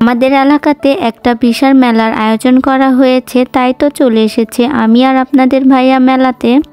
আমাদের এলাকাতে একটা বিশাল মেলার আয়োজন করা হয়েছে, তাই তো চলে এসেছে আমি আর আপনাদের ভাইয়া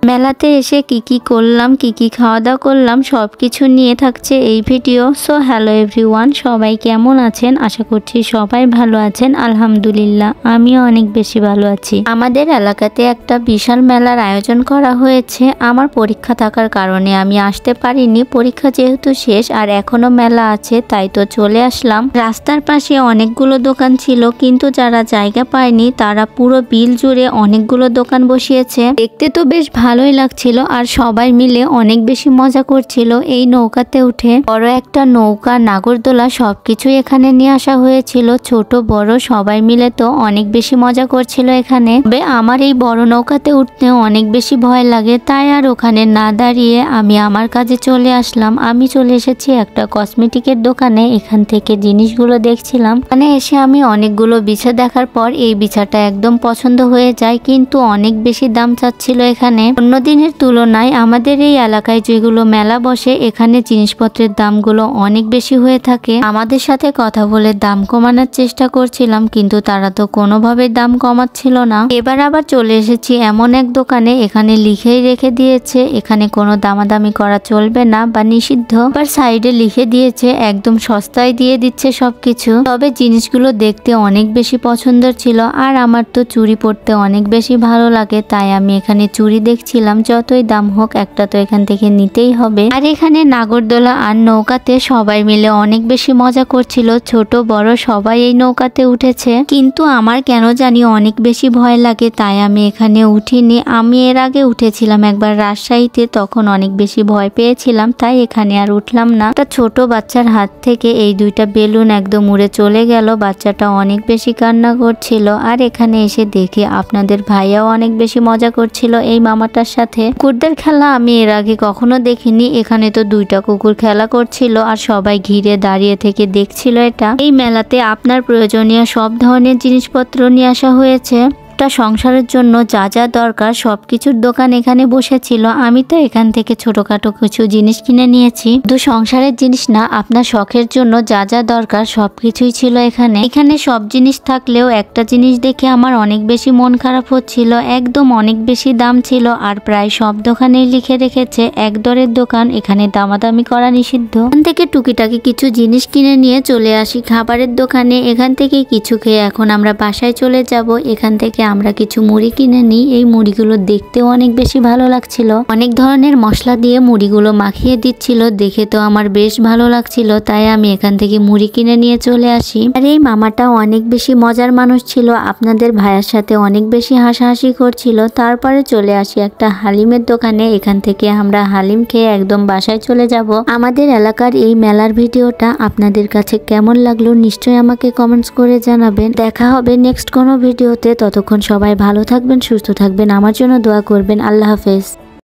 মেলাতে এসে কি কি করলাম, কি কি খাওয়া দাওয়া করলাম, সবকিছু নিয়ে থাকছে এই ভিডিও। সো হ্যালো এভরিওয়ান, সবাই কেমন আছেন? আশা করছি সবাই ভালো আছেন। আলহামদুলিল্লাহ আমিও অনেক বেশি ভালো আছি। আমাদের এলাকাতে একটা বিশাল মেলার আয়োজন করা হয়েছে। আমার পরীক্ষা থাকার কারণে আমি আসতে পারিনি। পরীক্ষা যেহেতু শেষ আর এখনো মেলা আছে, তাই তো চলে আসলাম। রাস্তার পাশে অনেকগুলো দোকান ছিল, কিন্তু যারা জায়গা পায়নি তারা পুরো বিল জুড়ে অনেকগুলো দোকান বসিয়েছে। দেখতে তো বেশ ভালোই লাগছিল আর সবাই মিলে অনেক বেশি মজা করছিল। এই নৌকাতে উঠে বড় একটা নৌকা, নাগরদোলা সবকিছুই এখানে নিয়ে আসা হয়েছিল। ছোট বড় সবাই মিলে তো অনেক বেশি মজা করছিল এখানে। তবে আমার এই বড় নৌকাতে উঠতে অনেক বেশি ভয় লাগে, তাই আর ওখানে না দাঁড়িয়ে আমি আমার কাজে চলে আসলাম। আমি চলে এসেছি একটা কসমেটিকের দোকানে। এখান থেকে জিনিসগুলো দেখছিলাম। মানে এসে আমি অনেকগুলো বিছা দেখার পর এই বিছাটা একদম পছন্দ হয়ে যায়, কিন্তু অনেক বেশি দাম চাচ্ছিল এখানে। অন্য দিনের তুলনায় আমাদের এই এলাকায় যেগুলো মেলা বসে, এখানে জিনিসপত্রের দামগুলো অনেক বেশি হয়ে থাকে। আমাদের সাথে কথা বলে দাম কমানোর চেষ্টা করছিলাম, কিন্তু তারা তো কোনোভাবে দাম কমাচ্ছিল না। এবার আবার চলে এসেছি এমন এক দোকানে, এখানে লিখেই রেখে দিয়েছে এখানে কোনো দামাদামি করা চলবে না বা নিষিদ্ধ। আবার সাইডে লিখে দিয়েছে একদম সস্তায় দিয়ে দিচ্ছে সবকিছু। তবে জিনিসগুলো দেখতে অনেক বেশি পছন্দের ছিল, আর আমার তো চুড়ি পরতে অনেক বেশি ভালো লাগে, তাই আমি এখানে চুড়ি দেখছিলাম। যতই দাম হোক একটা তো এখান থেকে নিতেই হবে। আর এখানে নাগরদোলা আর নৌকাতে সবাই মিলে অনেক বেশি মজা করছিল। ছোট বড় সবাই এই নৌকাতে উঠেছে, কিন্তু আমার কেন জানি অনেক বেশি ভয় লাগে, তাই আমি এখানে উঠিনি। আমি এর আগে উঠেছিলাম একবার রাজশাহীতে, তখন অনেক বেশি ভয় পেয়েছিলাম, তাই এখানে আর উঠলাম না। একটা ছোট বাচ্চার হাত থেকে এই দুইটা বেলুন একদম উড়ে চলে গেল। বাচ্চাটা অনেক বেশি কান্না করছিল। আর এখানে এসে দেখে আপনাদের ভাইয়াও অনেক বেশি মজা করছিল এই মামাটার সাথে। কুকুরদের খেলা আমি এর আগে কখনো দেখিনি। এখানে তো দুইটা কুকুর খেলা করছিল আর সবাই ঘিরে দাঁড়িয়ে থেকে দেখছিল এটা। এই মেলাতে আপনার প্রয়োজনীয় সব ধরনের জিনিসপত্র নিয়ে আসা হয়েছে। সংসারের জন্য যা যা দরকার সবকিছুর দোকান এখানে বসেছিল। আমি তো এখান থেকে ছোটখাটো কিছু জিনিস কিনে নিয়েছি। শুধু সংসারের জিনিস না, আপনার শখের জন্য যা যা দরকার সবকিছুই ছিল এখানে। এখানে সব জিনিস থাকলেও একটা জিনিস দেখে আমার অনেক বেশি মন খারাপ হচ্ছিল। একদম অনেক বেশি দাম ছিল, আর প্রায় সব দোকানেই লিখে রেখেছে এক দরের দোকান, এখানে দামাদামি করা নিষিদ্ধ। এখান থেকে টুকিটাকি কিছু জিনিস কিনে নিয়ে চলে আসি খাবারের দোকানে। এখান থেকে কিছু খেয়ে এখন আমরা বাসায় চলে যাব। এখান থেকে আমরা কিছু মুড়ি কিনে নিই। এই মুড়িগুলো দেখতেও অনেক বেশি ভালো লাগছিল। অনেক ধরনের মশলা দিয়ে মুড়িগুলো মাখিয়ে দিচ্ছিল, দেখে তো আমার বেশ ভালো লাগছিল, তাই আমি এখান থেকে মুড়ি কিনে নিয়ে চলে আসি। আর এই মামাটা অনেক বেশি মজার মানুষ ছিল, আপনাদের ভাইয়ের সাথে অনেক বেশি হাসাহাসি করছিল। তারপরে চলে আসি একটা হালিমের দোকানে। এখান থেকে আমরা হালিম খেয়ে একদম বাসায় চলে যাব। আমাদের এলাকার এই মেলার ভিডিওটা আপনাদের কাছে কেমন লাগলো নিশ্চয়ই আমাকে কমেন্টস করে জানাবেন। দেখা হবে নেক্সট কোনো ভিডিওতে। ততক্ষণ সবাই ভালো থাকবেন, সুস্থ থাকবেন, আমার জন্য দোয়া করবেন। আল্লাহ হাফেজ।